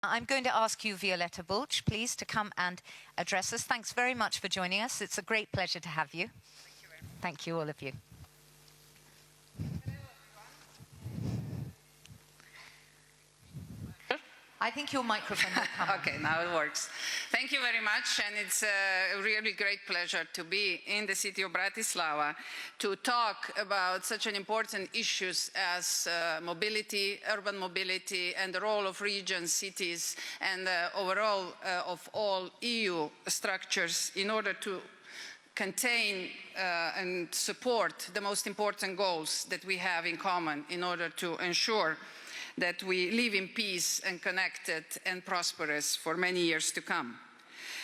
I'm going to ask you, Violeta Bulc, please, to come and address us. Thanks very much for joining us. It's a great pleasure to have you. Thank you, all of you. I think your microphone will come on. Okay, now it works. Thank you very much, and it's a really great pleasure to be in the city of Bratislava to talk about such an important issues as mobility, urban mobility, and the role of regions, cities, and overall of all EU structures in order to contain and support the most important goals that we have in common in order to ensure that we live in peace and connected and prosperous for many years to come.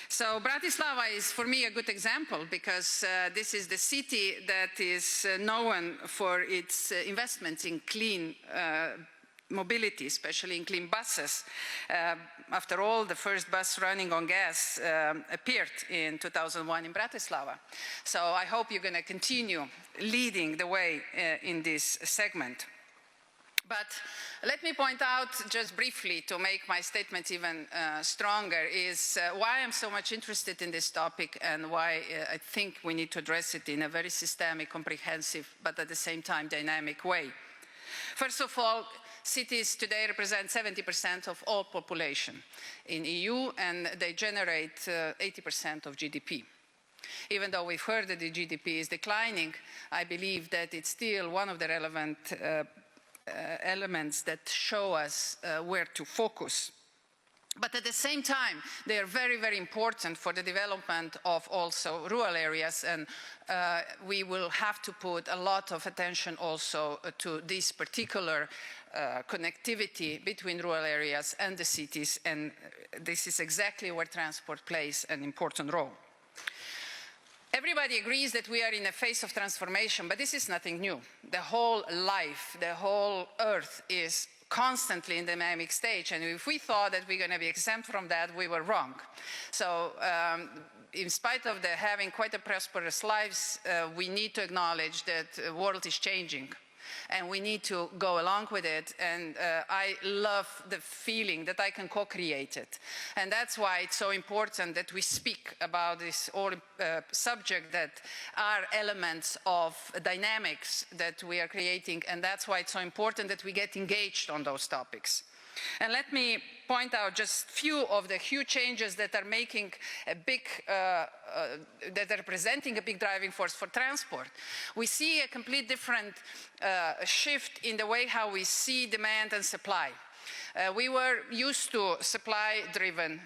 So Bratislava is for me a good example because this is the city that is known for its investments in clean mobility, especially in clean buses. After all, the first bus running on gas appeared in 2001 in Bratislava. So I hope you're going to continue leading the way in this segment. But let me point out just briefly to make my statement even stronger is why I'm so much interested in this topic and why I think we need to address it in a very systemic, comprehensive, but at the same time dynamic way. First of all, cities today represent 70% of all population in EU and they generate 80% of GDP. Even though we've heard that the GDP is declining, I believe that it's still one of the relevant elements that show us where to focus. But at the same time, they are very, very important for the development of also rural areas, and we will have to put a lot of attention also to this particular connectivity between rural areas and the cities, and this is exactly where transport plays an important role. Everybody agrees that we are in a phase of transformation, but this is nothing new. The whole life, the whole earth is constantly in the dynamic stage, and if we thought that we're going to be exempt from that, we were wrong. So in spite of having quite a prosperous lives, we need to acknowledge that the world is changing. And we need to go along with it, and I love the feeling that I can co-create it. And that's why it's so important that we speak about this subject that are elements of dynamics that we are creating, and that's why it's so important that we get engaged on those topics. And let me point out just few of the huge changes that are making a big, that are presenting a big driving force for transport. We see a complete different shift in the way how we see demand and supply. We were used to supply-driven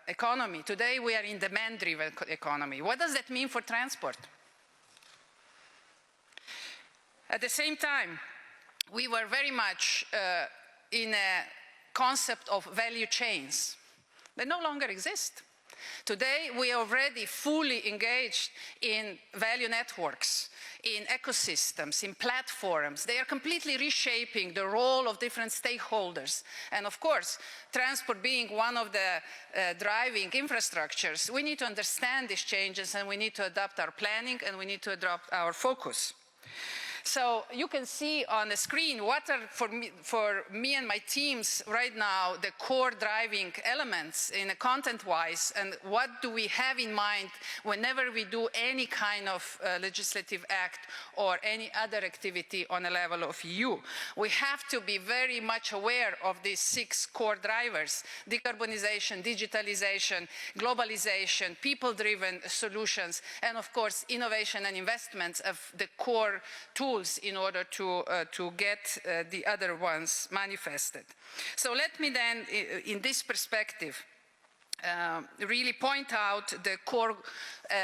economy. Today we are in demand-driven economy. What does that mean for transport? At the same time, we were very much in a concept of value chains. They no longer exist. Today, we are already fully engaged in value networks, in ecosystems, in platforms. They are completely reshaping the role of different stakeholders. And of course, transport being one of the driving infrastructures, we need to understand these changes and we need to adapt our planning and we need to adapt our focus. So you can see on the screen what are, for me and my teams right now, the core driving elements in a content-wise, and what do we have in mind whenever we do any kind of legislative act or any other activity on a level of EU. We have to be very much aware of these 6 core drivers: decarbonization, digitalization, globalization, people-driven solutions, and of course, innovation and investments of the core tools in order to get the other ones manifested. So let me then, in this perspective, really point out the core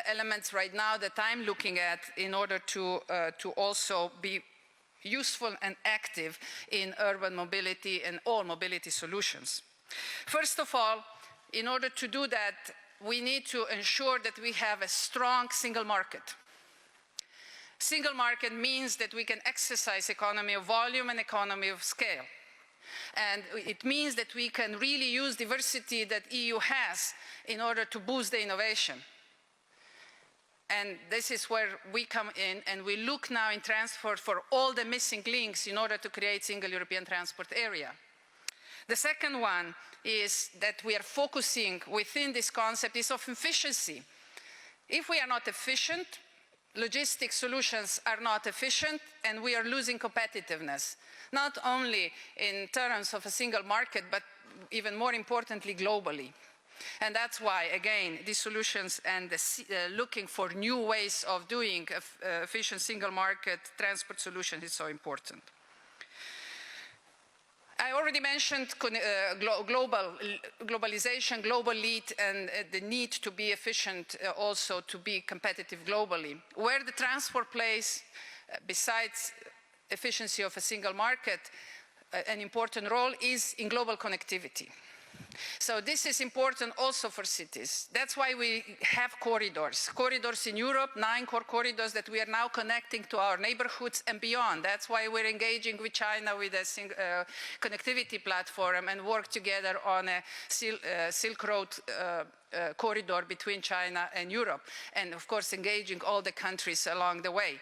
elements right now that I'm looking at in order to also be useful and active in urban mobility and all mobility solutions. First of all, in order to do that, we need to ensure that we have a strong single market. Single market means that we can exercise economy of volume and economy of scale. And it means that we can really use diversity that EU has in order to boost the innovation. And this is where we come in, and we look now in transport for all the missing links in order to create single European transport area. The second one is that we are focusing within this concept is of efficiency. If we are not efficient, logistic solutions are not efficient, and we are losing competitiveness, not only in terms of a single market, but even more importantly, globally. And that's why, again, these solutions and looking for new ways of doing efficient single market transport solutions is so important. I already mentioned globalization, global lead, and the need to be efficient also to be competitive globally. Where the transport plays, besides efficiency of a single market, an important role is in global connectivity. So this is important also for cities. That's why we have corridors. Corridors in Europe, 9 core corridors that we are now connecting to our neighborhoods and beyond. That's why we're engaging with China with a connectivity platform and work together on a Silk Road corridor between China and Europe. And of course, engaging all the countries along the way.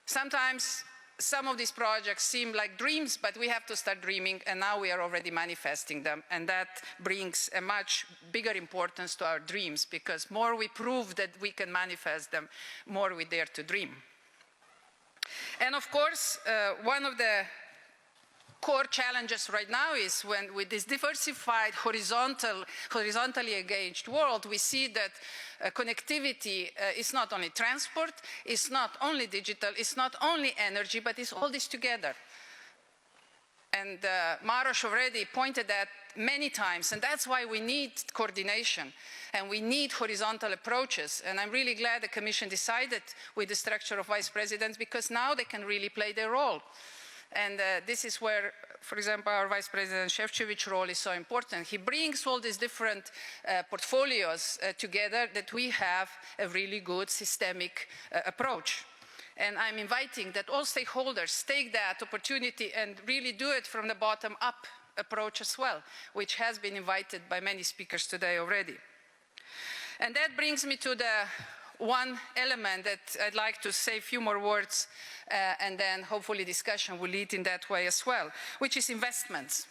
Sometimes some of these projects seem like dreams, but we have to start dreaming, and now we are already manifesting them, and that brings a much bigger importance to our dreams, because more we prove that we can manifest them, more we dare to dream. And of course, one of the core challenges right now is when with this diversified, horizontally engaged world, we see that connectivity is not only transport, it's not only digital, it's not only energy, but it's all this together. And Maros already pointed that many times, and that's why we need coordination and we need horizontal approaches. And I'm really glad the Commission decided with the structure of vice presidents, because now they can really play their role. And this is where, for example, our Vice President Šefčovič's role is so important. He brings all these different portfolios together that we have a really good systemic approach. And I'm inviting that all stakeholders take that opportunity and really do it from the bottom up approach as well, which has been invited by many speakers today already. And that brings me to the one element that I'd like to say a few more words, and then hopefully discussion will lead in that way as well, which is investments.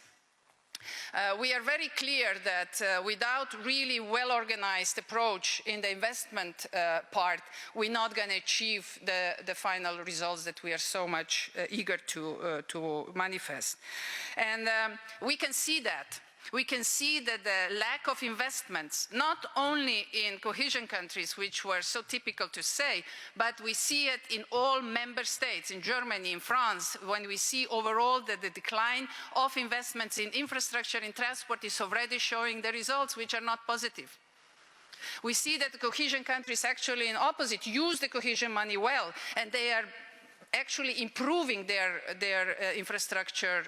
We are very clear that without really well-organized approach in the investment part, we're not going to achieve the final results that we are so much eager to manifest. And we can see that. We can see that the lack of investments, not only in cohesion countries, which were so typical to say, but we see it in all member states, in Germany, in France, when we see overall that the decline of investments in infrastructure in transport is already showing the results which are not positive. We see that the cohesion countries actually in opposite use the cohesion money well, and they are actually improving their infrastructure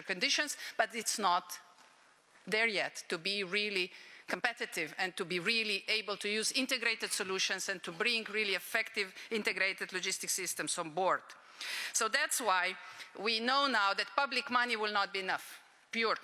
conditions, but it's not there yet to be really competitive and to be really able to use integrated solutions and to bring really effective integrated logistics systems on board. So that's why we know now that public money will not be enough, pure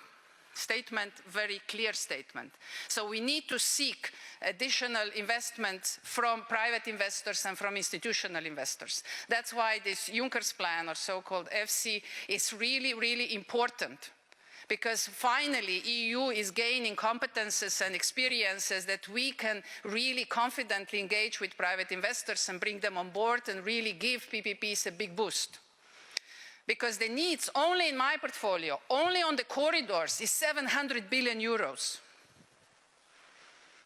statement, very clear statement. So we need to seek additional investments from private investors and from institutional investors. That's why this Juncker's plan, or so-called FC, is really, really important. Because finally, EU is gaining competences and experiences that we can really confidently engage with private investors and bring them on board and really give PPPs a big boost. Because the needs only in my portfolio, only on the corridors, is 700 billion euros.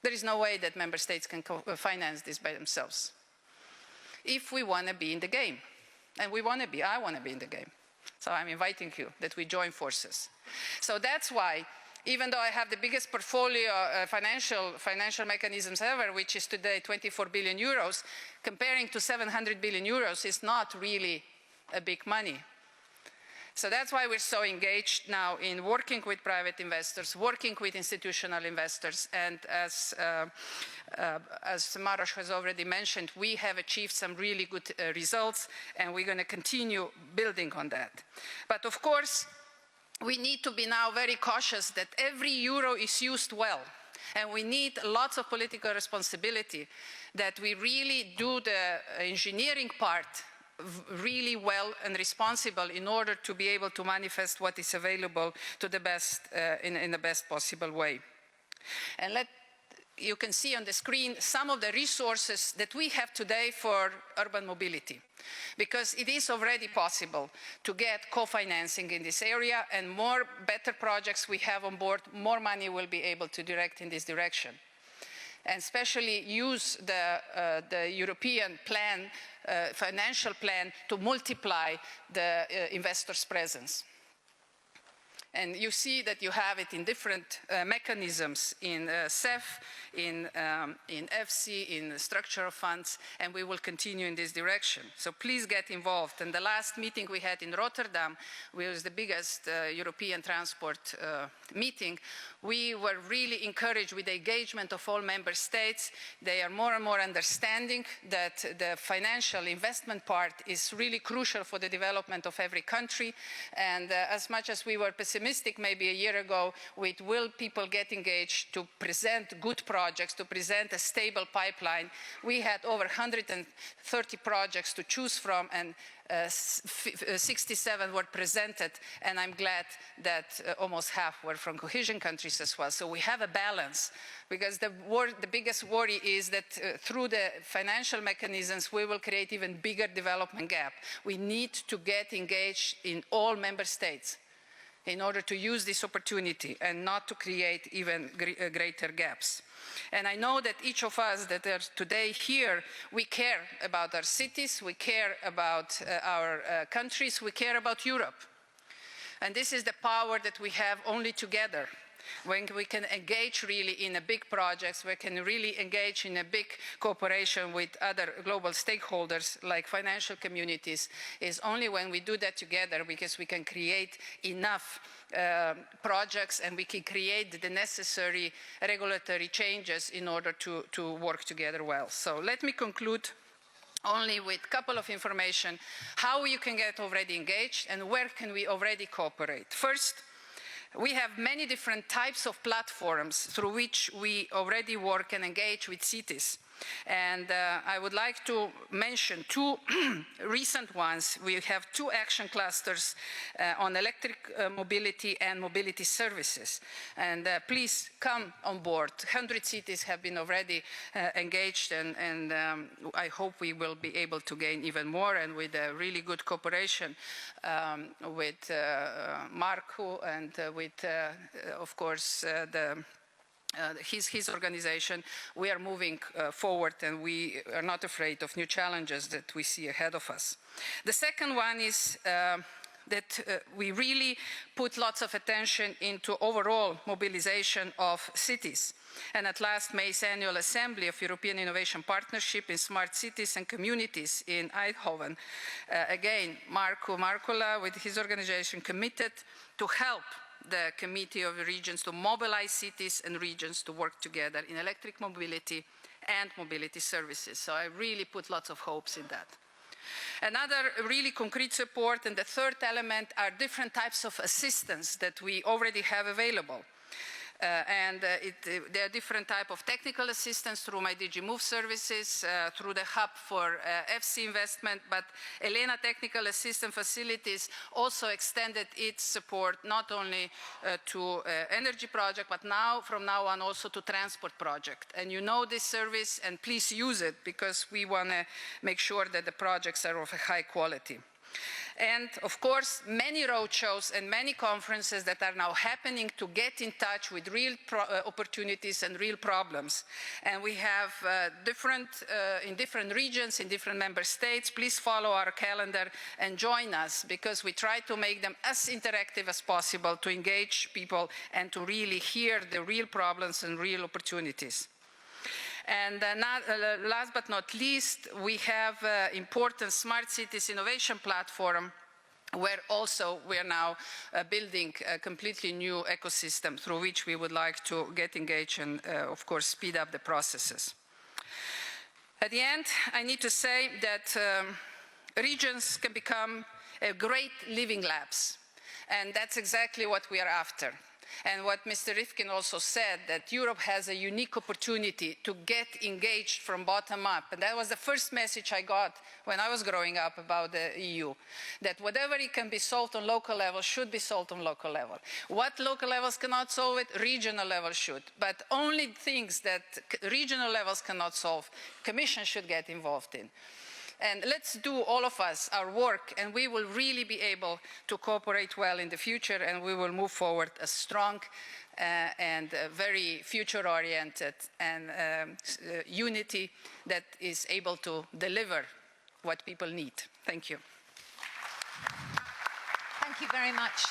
There is no way that member states can finance this by themselves. If we want to be in the game, and we want to be, I want to be in the game. So I'm inviting you that we join forces. So that's why, even though I have the biggest portfolio, financial mechanisms ever, which is today 24 billion euros, comparing to 700 billion euros is not really a big money. So that's why we're so engaged now in working with private investors, working with institutional investors, and as Maros has already mentioned, we have achieved some really good results, and we're going to continue building on that. But of course, we need to be now very cautious that every euro is used well. And we need lots of political responsibility, that we really do the engineering part really well and responsible in order to be able to manifest what is available to the best, in the best possible way. And you can see on the screen some of the resources that we have today for urban mobility, because it is already possible to get co-financing in this area, and more better projects we have on board, more money will be able to direct in this direction. And especially use the European plan, financial plan, to multiply the investors' presence. And you see that you have it in different mechanisms, in CEF, in FC, in structural funds, and we will continue in this direction. So please get involved. And the last meeting we had in Rotterdam, which was the biggest European transport meeting, we were really encouraged with the engagement of all member states. They are more and more understanding that the financial investment part is really crucial for the development of every country. And as much as we were pessimistic maybe a year ago, with will people get engaged to present good projects, to present a stable pipeline, we had over 130 projects to choose from, and 67 were presented, and I'm glad that almost half were from cohesion countries as well. So we have a balance, because the biggest worry is that through the financial mechanisms we will create even bigger development gap. We need to get engaged in all member states in order to use this opportunity and not to create even greater gaps. And I know that each of us that are today here, we care about our cities, we care about our countries, we care about Europe. And this is the power that we have only together. When we can engage really in a big projects, we can really engage in a big cooperation with other global stakeholders like financial communities, is only when we do that together, because we can create enough projects and we can create the necessary regulatory changes in order to work together well. So let me conclude only with a couple of information, how you can get already engaged and where can we already cooperate. First, we have many different types of platforms through which we already work and engage with cities. And I would like to mention two recent ones. We have two action clusters on electric mobility and mobility services. And please come on board. 100 cities have been already engaged, and I hope we will be able to gain even more, and with a really good cooperation with Marco and with, of course, his organization, we are moving forward, and we are not afraid of new challenges that we see ahead of us. The second one is that we really put lots of attention into overall mobilization of cities. And at last May's annual assembly of European Innovation Partnership in Smart Cities and Communities in Eindhoven, again, Marco Marcola with his organization committed to help the Committee of the Regions to mobilize cities and regions to work together in electric mobility and mobility services. So I really put lots of hopes in that. Another really concrete support, and the third element, are different types of assistance that we already have available. There are different types of technical assistance through my DG Move services, through the hub for FC investment, but Elena Technical Assistance Facilities also extended its support not only to energy project, but now, from now on, also to transport project. And you know this service, and please use it, because we want to make sure that the projects are of a high quality. And of course, many roadshows and many conferences that are now happening to get in touch with real opportunities and real problems. And we have in different regions, in different member states. Please follow our calendar and join us, because we try to make them as interactive as possible to engage people and to really hear the real problems and real opportunities. And last but not least, we have important Smart Cities Innovation Platform, where also we are now building a completely new ecosystem through which we would like to get engaged and, of course, speed up the processes. At the end, I need to say that regions can become great living labs, and that's exactly what we are after. And what Mr. Rifkin also said, that Europe has a unique opportunity to get engaged from bottom up. And that was the first message I got when I was growing up about the EU, that whatever it can be solved on local level should be solved on local level. What local levels cannot solve it, regional levels should. But only things that regional levels cannot solve, Commission should get involved in. And let's do, all of us, our work, and we will really be able to cooperate well in the future, and we will move forward a strong and very future-oriented and unity that is able to deliver what people need. Thank you. Thank you very much.